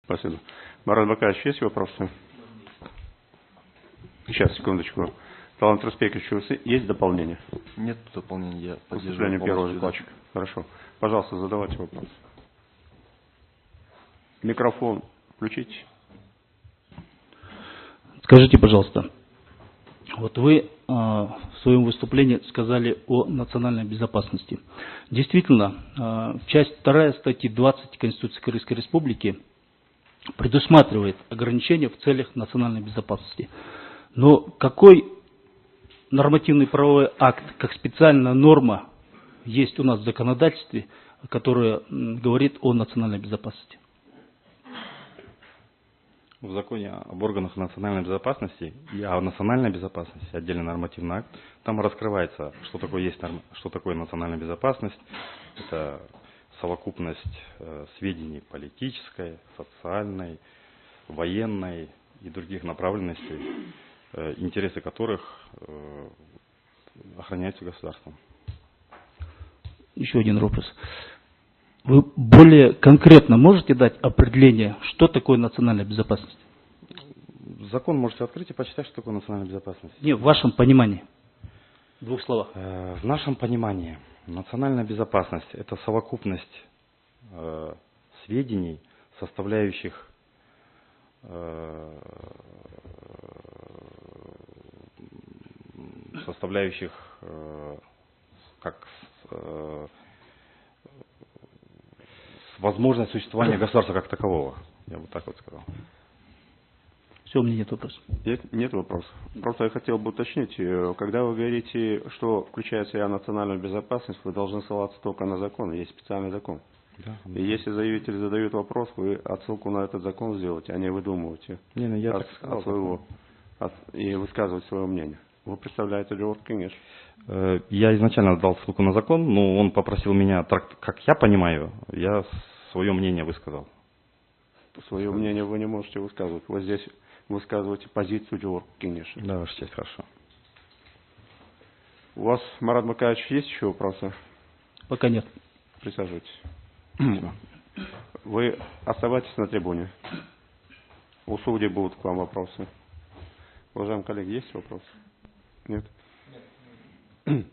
Спасибо. Марат Бакаевич, есть вопросы? Сейчас, секундочку. Талант Распекович, есть дополнение? Нет дополнения, я поддерживаю первого докладчика. Хорошо. Пожалуйста, задавайте вопрос. Микрофон включите. Скажите, пожалуйста, вот вы в своем выступлении сказали о национальной безопасности. Действительно, часть 2 статьи 20 Конституции Кыргызской Республики предусматривает ограничения в целях национальной безопасности. Но какой нормативный правовой акт, как специальная норма есть у нас в законодательстве, которая говорит о национальной безопасности? В законе об органах национальной безопасности и о национальной безопасности, отдельный нормативный акт, там раскрывается, что такое национальная безопасность. Это совокупность сведений политической, социальной, военной и других направленностей, интересы которых охраняются государством. Еще один вопрос. Вы более конкретно можете дать определение, что такое национальная безопасность? Закон можете открыть и почитать, что такое национальная безопасность. Не, в вашем понимании. В 2 словах. В нашем понимании национальная безопасность – это совокупность сведений, составляющих возможность существования государства как такового. Я бы так вот сказал. Все, у меня нет вопросов. Нет вопросов. Просто я хотел бы уточнить, когда вы говорите, что включает в себя национальную безопасность, вы должны ссылаться только на закон, есть специальный закон. Да, и если заявитель задает вопрос, вы отсылку на этот закон сделаете, а не выдумываете я так сказал, и высказывать свое мнение. Вы представляете Джордж Кинеш? Я изначально дал ссылку на закон, но он попросил меня, как я понимаю, я свое мнение высказал. Свое мнение вы не можете высказывать. Вы здесь высказываете позицию Джордж Кинеша. Да, Ваша честь, хорошо. У вас, Марат Бакаевич, есть еще вопросы? Пока нет. Присаживайтесь. Вы оставайтесь на трибуне. У судей будут к вам вопросы. Уважаемые коллеги, есть вопросы? Нет? Нет.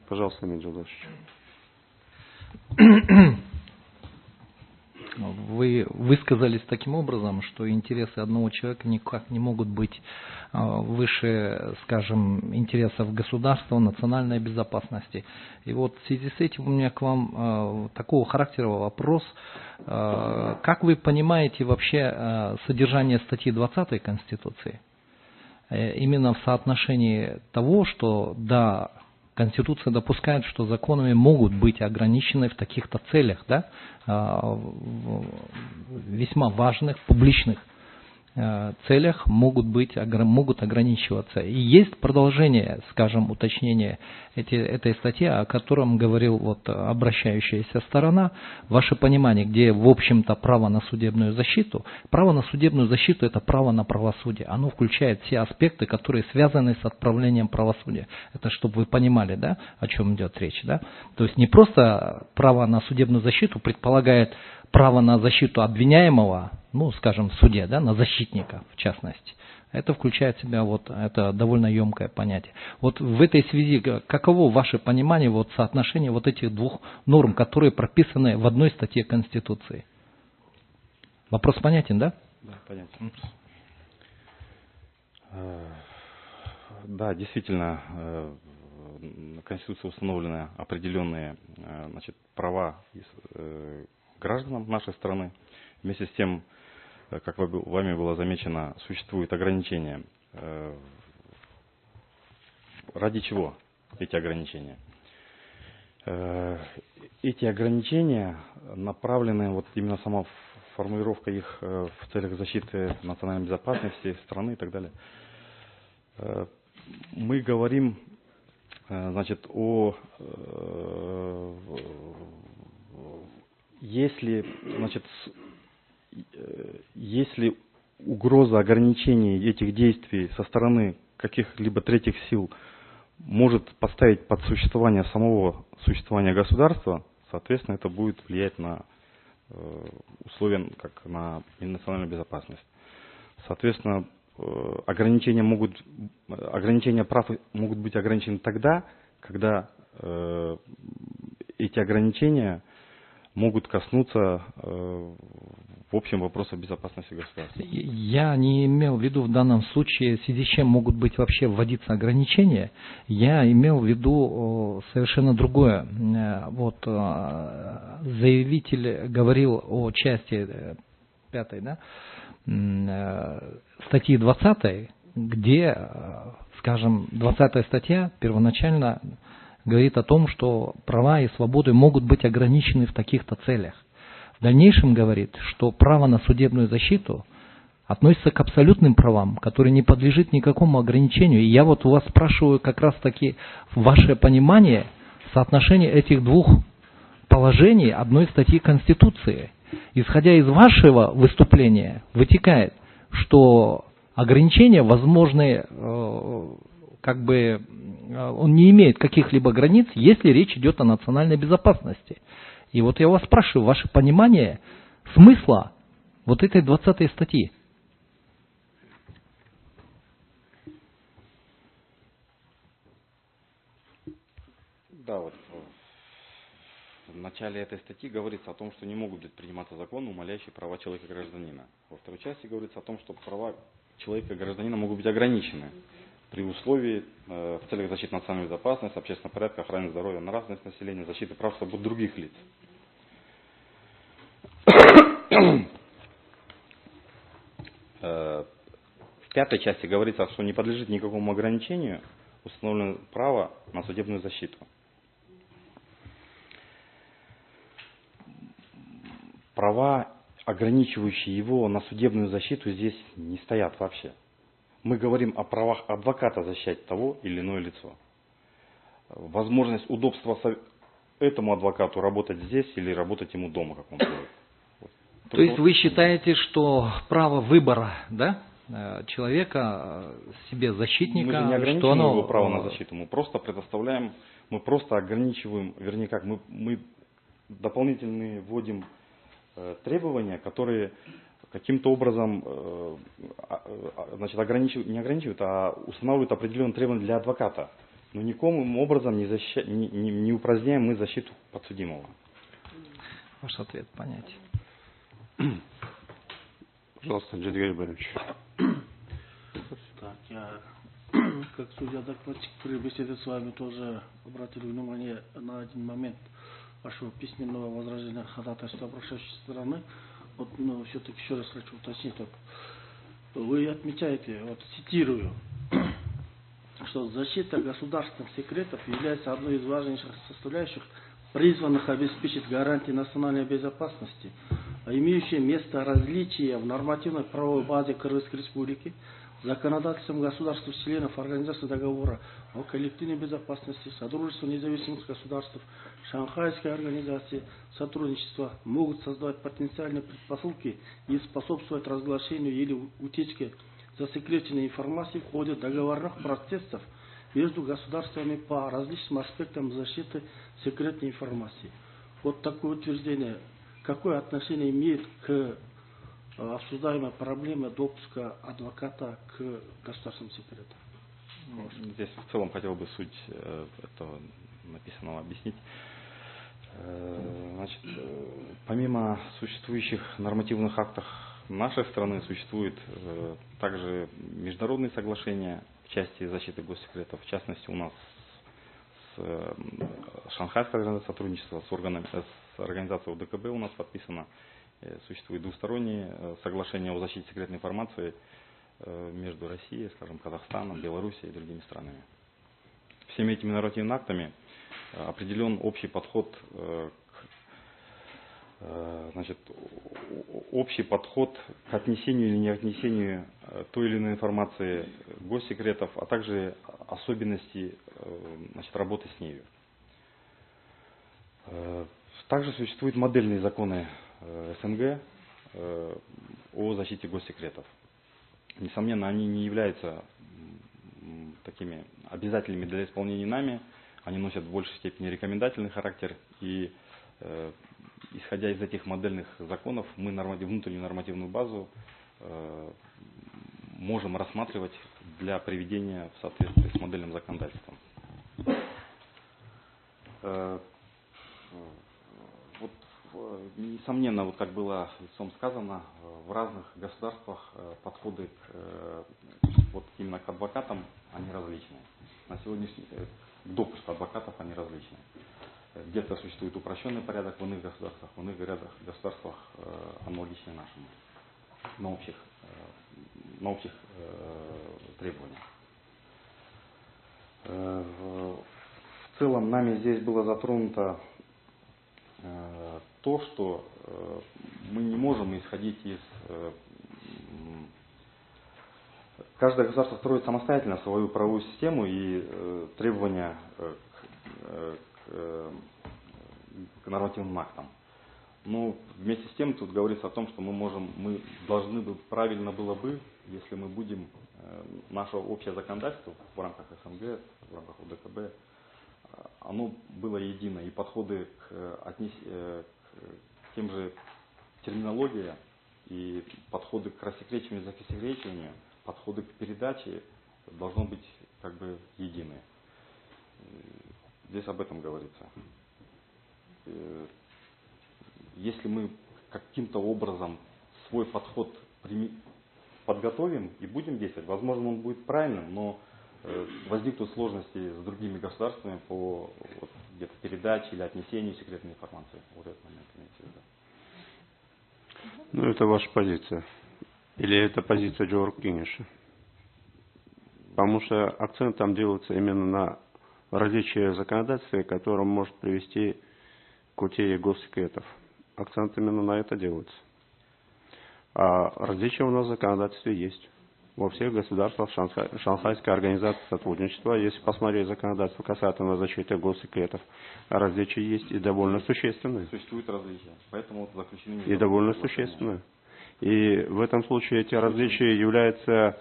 Пожалуйста, Эмиль Джазович. Вы высказались таким образом, что интересы одного человека никак не могут быть выше, скажем, интересов государства, национальной безопасности. И вот в связи с этим у меня к вам такого характера вопрос. Как вы понимаете вообще содержание статьи 20 Конституции? Именно в соотношении того, что да, Конституция допускает, что законами могут быть ограничены в таких-то целях, да, весьма важных, публичных целях могут ограничиваться. И есть продолжение, скажем, уточнение этой статьи, о котором говорил вот обращающаяся сторона. Ваше понимание, где в общем-то право на судебную защиту. Право на судебную защиту – это право на правосудие. Оно включает все аспекты, которые связаны с отправлением правосудия. Это чтобы вы понимали, да, о чем идет речь. Да? То есть не просто право на судебную защиту предполагает право на защиту обвиняемого, ну, скажем, в суде, да, на защитника, в частности. Это включает в себя, вот, это довольно емкое понятие. Вот в этой связи, каково ваше понимание вот, соотношения вот этих двух норм, которые прописаны в одной статье Конституции? Вопрос понятен, да? Да, понятен. Да, действительно, в Конституции установлены определенные, значит, права гражданам нашей страны. Вместе с тем, как вами было замечено, существуют ограничения. Ради чего эти ограничения? Эти ограничения направлены, вот именно сама формулировка их в целях защиты национальной безопасности страны и так далее. Мы говорим, значит, если угроза ограничений этих действий со стороны каких-либо третьих сил может поставить под существование самого существования государства, соответственно, это будет влиять на условиям как на национальную безопасность. Соответственно, ограничения прав могут быть ограничены тогда, когда эти ограничения могут коснуться в общем вопросов безопасности государства. Я не имел в виду в данном случае, в связи с чем могут быть вообще вводиться ограничения. Я имел в виду совершенно другое. Вот заявитель говорил о части 5, да, статьи 20, где, скажем, 20 статья первоначально говорит о том, что права и свободы могут быть ограничены в таких-то целях. В дальнейшем говорит, что право на судебную защиту относится к абсолютным правам, которые не подлежит никакому ограничению. И я вот у вас спрашиваю как раз таки ваше понимание соотношения этих двух положений одной статьи Конституции. Исходя из вашего выступления, вытекает, что ограничения возможны, как бы, он не имеет каких-либо границ, если речь идет о национальной безопасности. И вот я вас спрашиваю, ваше понимание смысла вот этой 20 статьи. Да, вот в начале этой статьи говорится о том, что не могут приниматься законы, умаляющие права человека и гражданина. Во второй части говорится о том, что права человека и гражданина могут быть ограничены при условии в целях защиты национальной безопасности, общественного порядка, охраны здоровья, нравственности населения, защиты прав и свобод других лиц. В пятой части говорится, что не подлежит никакому ограничению установлено право на судебную защиту. Права, ограничивающие его на судебную защиту, здесь не стоят вообще. Мы говорим о правах адвоката защищать того или иное лицо. Возможность, удобства этому адвокату работать здесь или работать ему дома, как он делает. Вот. То есть вы считаете, что право выбора, да, человека себе защитника, мы же не ограничиваем что оно... его право на защиту, мы просто предоставляем, мы просто ограничиваем, вернее как, мы дополнительные вводим требования, которые каким-то образом значит, не ограничивают, а устанавливают определенные требования для адвоката. Но никаким образом не упраздняем мы защиту подсудимого. Ваш ответ понятен. Пожалуйста, Джидгарь Борисович. Так, я как судья-докладчик при беседе с вами тоже обратил внимание на один момент вашего письменного возражения ходатайства обращающей стороны. Вот, но все-таки еще раз хочу уточнить. Вы отмечаете, вот цитирую, что защита государственных секретов является одной из важнейших составляющих, призванных обеспечить гарантии национальной безопасности, имеющие место различия в нормативной правовой базе Кыргызской Республики, законодательством государств-членов Организации договора о коллективной безопасности, Содружества независимых государств, Шанхайской организации сотрудничества могут создавать потенциальные предпосылки и способствовать разглашению или утечке засекреченной информации в ходе договорных процессов между государствами по различным аспектам защиты секретной информации. Вот такое утверждение, какое отношение имеет к обсуждаемой проблеме допуска адвоката к государственным секретам? Здесь в целом хотел бы суть этого написанного объяснить. Значит, помимо существующих нормативных актов нашей страны, существуют также международные соглашения в части защиты госсекретов. В частности, у нас с Шанхайской организацией сотрудничества, с организацией ОДКБ у нас подписано. Существует двусторонние соглашения о защите секретной информации между Россией, скажем, Казахстаном, Белоруссией и другими странами. Всеми этими нормативными актами определен общий подход, общий подход к отнесению или не отнесению той или иной информации госсекретов, а также особенности работы с нею. Также существуют модельные законы СНГ о защите госсекретов. Несомненно, они не являются такими обязательными для исполнения нами, они носят в большей степени рекомендательный характер и исходя из этих модельных законов, мы внутреннюю нормативную базу можем рассматривать для приведения в соответствии с модельным законодательством. Вот, несомненно, вот как было лицом сказано, в разных государствах подходы вот именно к адвокатам, они различные. На сегодняшний допуск адвокатов, они различные. Где-то существует упрощенный порядок в иных государствах, в иных государствах аналогичный нашему, на общих требованиях. В целом нами здесь было затронуто то, что мы не можем исходить из... Каждое государство строит самостоятельно свою правовую систему и требования к нормативным актам. Но вместе с тем тут говорится о том, что мы должны бы, правильно было бы, если мы будем наше общее законодательство в рамках СНГ, в рамках УДКБ, оно было едино, и подходы к тем же терминологии и подходы к рассекречиванию, засекречиванию, подходы к передаче должно быть как бы единые. Здесь об этом говорится. Если мы каким-то образом свой подход подготовим и будем действовать, возможно, он будет правильным, но возникнут сложности с другими государствами по где-то передаче или отнесению секретной информации. Вот этот момент имеется в виду. Ну, это ваша позиция. Или это позиция Джо Руккиниша? Потому что акцент там делается именно на различии в законодательстве, которое может привести к утере госсекретов. Акцент именно на это делается. А различия у нас в законодательстве есть. Во всех государствах Шанхайской организации сотрудничества, если посмотреть законодательство касательно защиты госсекретов, различия есть и довольно существенные. Существуют различия, поэтому заключены... И довольно существенные. И в этом случае эти различия являются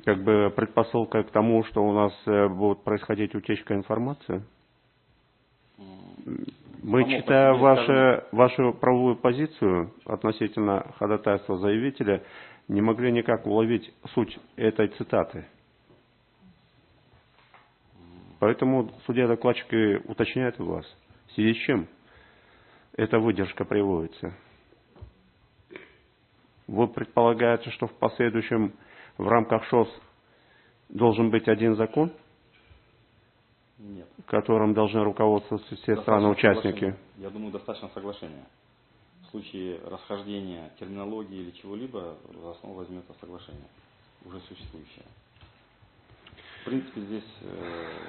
как бы предпосылкой к тому, что у нас будет происходить утечка информации. Мы, читая вашу правовую позицию относительно ходатайства заявителя, не могли никак уловить суть этой цитаты. Поэтому судья-докладчик и уточняет у вас, в связи с чем эта выдержка приводится. Вы предполагаете, что в последующем в рамках ШОС должен быть один закон? Нет. Которым должны руководствоваться все страны-участники? Я думаю, достаточно соглашения. В случае расхождения терминологии или чего-либо, за основу возьмется соглашение, уже существующее. В принципе, здесь...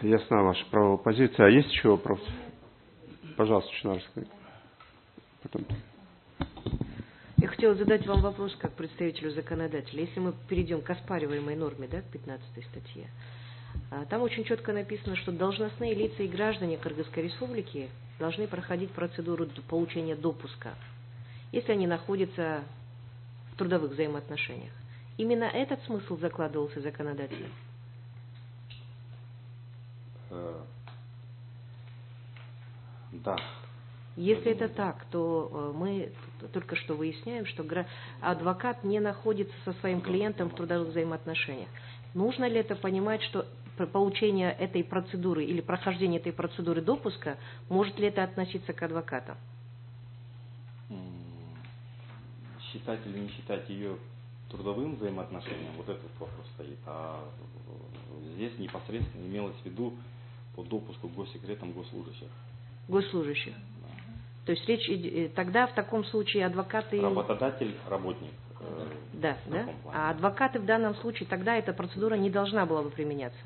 Ясна ваша правовая позиция. А есть еще вопрос? Пожалуйста, Чинарская. Потом. Я хотела задать вам вопрос как представителю законодателя. Если мы перейдем к оспариваемой норме, да, к 15 статье, там очень четко написано, что должностные лица и граждане Кыргызской республики должны проходить процедуру получения допуска, если они находятся в трудовых взаимоотношениях. Именно этот смысл закладывался законодателем? Да. Если это так, то мы только что выясняем, что адвокат не находится со своим клиентом в трудовых взаимоотношениях. Нужно ли это понимать, что получение этой процедуры или прохождение этой процедуры допуска, может ли это относиться к адвокатам? Считать или не считать ее трудовым взаимоотношением, вот этот вопрос стоит. А здесь непосредственно имелось в виду по допуску к госсекретам госслужащих. Госслужащих. Да. То есть речь тогда в таком случае адвокаты... Работодатель, работник. Да, да. А адвокаты в данном случае тогда эта процедура не должна была бы применяться.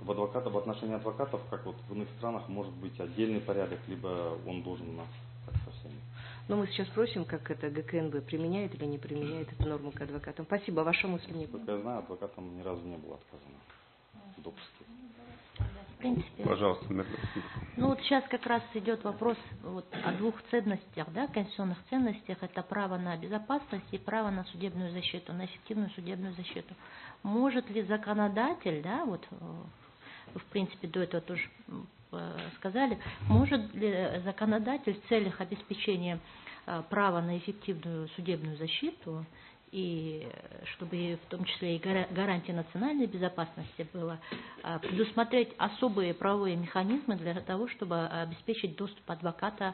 В отношении адвокатов, как вот в иных странах, может быть отдельный порядок, либо он должен у нас как со всеми. Но мы сейчас спросим, как это ГКНБ применяет или не применяет эту норму к адвокатам. Спасибо, ваша мысль не будет. Я знаю, адвокатам ни разу не было отказано в допуске. В принципе. Пожалуйста. Ну вот сейчас как раз идет вопрос вот о двух ценностях, да, конституционных ценностях. Это право на безопасность и право на судебную защиту, на эффективную судебную защиту. Может ли законодатель, да, вот в принципе до этого тоже сказали, может ли законодатель в целях обеспечения права на эффективную судебную защиту и чтобы в том числе и гарантия национальной безопасности было, предусмотреть особые правовые механизмы для того, чтобы обеспечить доступ адвоката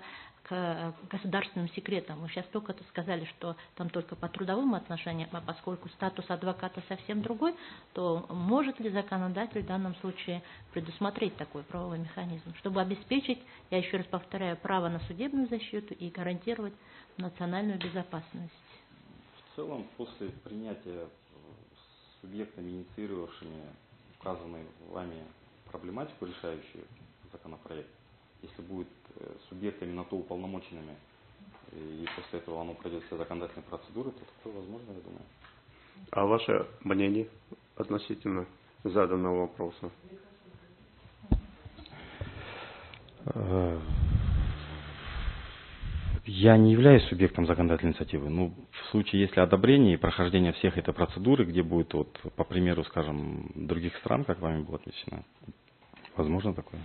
к государственным секретам. Вы сейчас только сказали, что там только по трудовым отношениям, а поскольку статус адвоката совсем другой, то может ли законодатель в данном случае предусмотреть такой правовой механизм, чтобы обеспечить, я еще раз повторяю, право на судебную защиту и гарантировать национальную безопасность? В целом, после принятия субъектами, инициировавшими указанную вами проблематику, решающую законопроект, если будет субъектами на то уполномоченными, и после этого оно пройдет все законодательные процедуры, то такое возможно, я думаю. А ваше мнение относительно заданного вопроса? Я не являюсь субъектом законодательной инициативы, но в случае, если одобрение и прохождение всех этой процедуры, где будет, вот, по примеру, скажем, других стран, как вами было отмечено, возможно такое.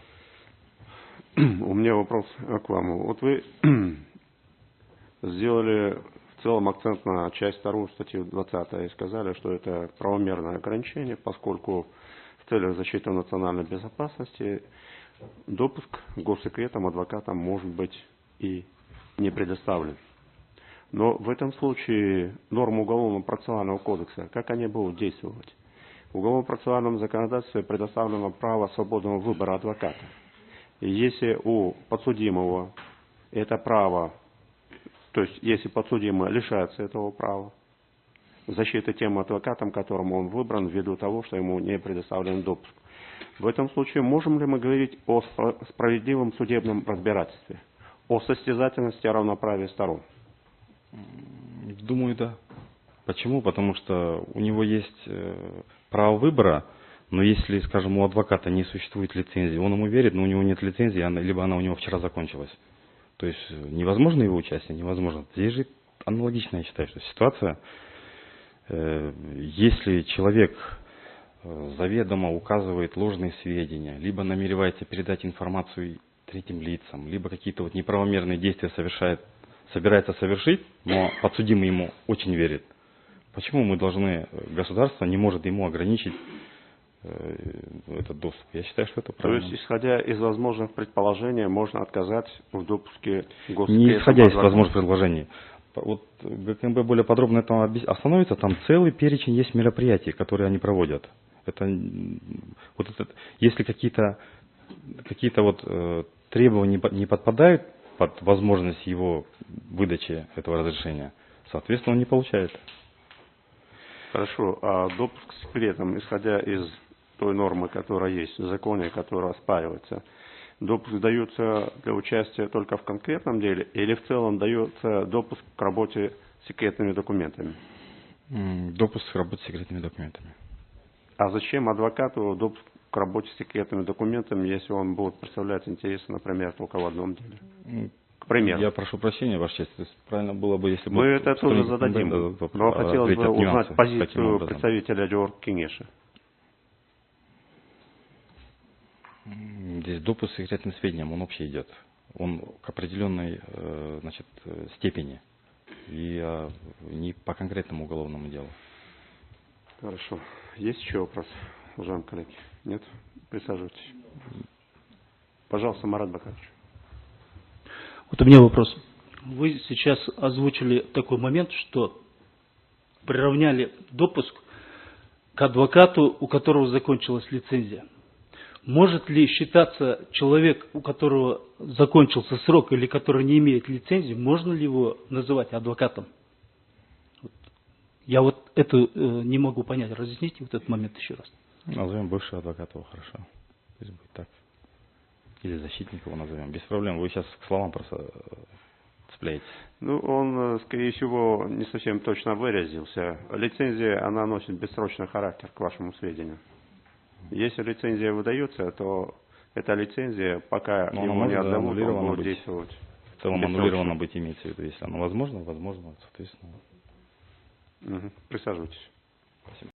У меня вопрос к вам. Вот вы сделали в целом акцент на часть 2 статьи 20 и сказали, что это правомерное ограничение, поскольку в целях защиты национальной безопасности допуск к госсекретам адвокатам может быть и не предоставлен. Но в этом случае нормы Уголовного процессуального кодекса, как они будут действовать? В Уголовно-процессуальном законодательстве предоставлено право свободного выбора адвоката. И если у подсудимого это право, то есть если подсудимый лишается этого права, защиты тем адвокатом, которому он выбран, ввиду того, что ему не предоставлен допуск. В этом случае можем ли мы говорить о справедливом судебном разбирательстве, о состязательности и равноправии сторон? Думаю, да. Почему? Потому что у него есть право выбора, но если, скажем, у адвоката не существует лицензии, он ему верит, но у него нет лицензии, либо она у него вчера закончилась. То есть невозможно его участие, невозможно. Здесь же аналогично, я считаю, что ситуация, если человек заведомо указывает ложные сведения, либо намеревается передать информацию третьим лицам, либо какие-то вот неправомерные действия собирается совершить, но подсудимый ему очень верит. Почему мы должны, государство не может ему ограничить этот доступ? Я считаю, что это правильно. То есть, исходя из возможных предположений, можно отказать в допуске госсекретам? Не исходя из возможных предложений. Вот ГКМБ более подробно это остановится, там целый перечень есть мероприятий, которые они проводят. Если какие-то вот требования не подпадают под возможность его выдачи этого разрешения, соответственно, он не получает. Хорошо. А допуск к секретам, исходя из той нормы, которая есть в законе, которая оспаривается, допуск дается для участия только в конкретном деле или в целом дается допуск к работе с секретными документами? Допуск к работе с секретными документами. А зачем адвокату допуск к работе с секретными документами, если он будет представлять интересы, например, только в одном деле? К примеру. Я прошу прощения, Ваша честь. Правильно было бы, если бы... Мы это тоже зададим. Но хотелось бы узнать позицию представителя Георг Кенеша. Здесь допуск к секретным сведениям, он вообще идет. Он к определенной степени. И не по конкретному уголовному делу. Хорошо. Есть еще вопрос, уважаемые коллеги? Нет? Присаживайтесь. Пожалуйста, Марат Бакарович. Вот у меня вопрос. Вы сейчас озвучили такой момент, что приравняли допуск к адвокату, у которого закончилась лицензия. Может ли считаться человек, у которого закончился срок или который не имеет лицензии, можно ли его называть адвокатом? Я вот это не могу понять. Разъясните вот этот момент еще раз. Назовем бывшего адвоката его, хорошо. Пусть будет так. Или защитник его назовем. Без проблем. Вы сейчас к словам просто цепляетесь. Ну, он, скорее всего, не совсем точно выразился. Лицензия, она носит бессрочный характер, к вашему сведению. Если лицензия выдается, то эта лицензия, пока его не отдадут, он будет действовать. В целом аннулировано быть имеется в виду. Если оно возможно, соответственно. Присаживайтесь. Спасибо.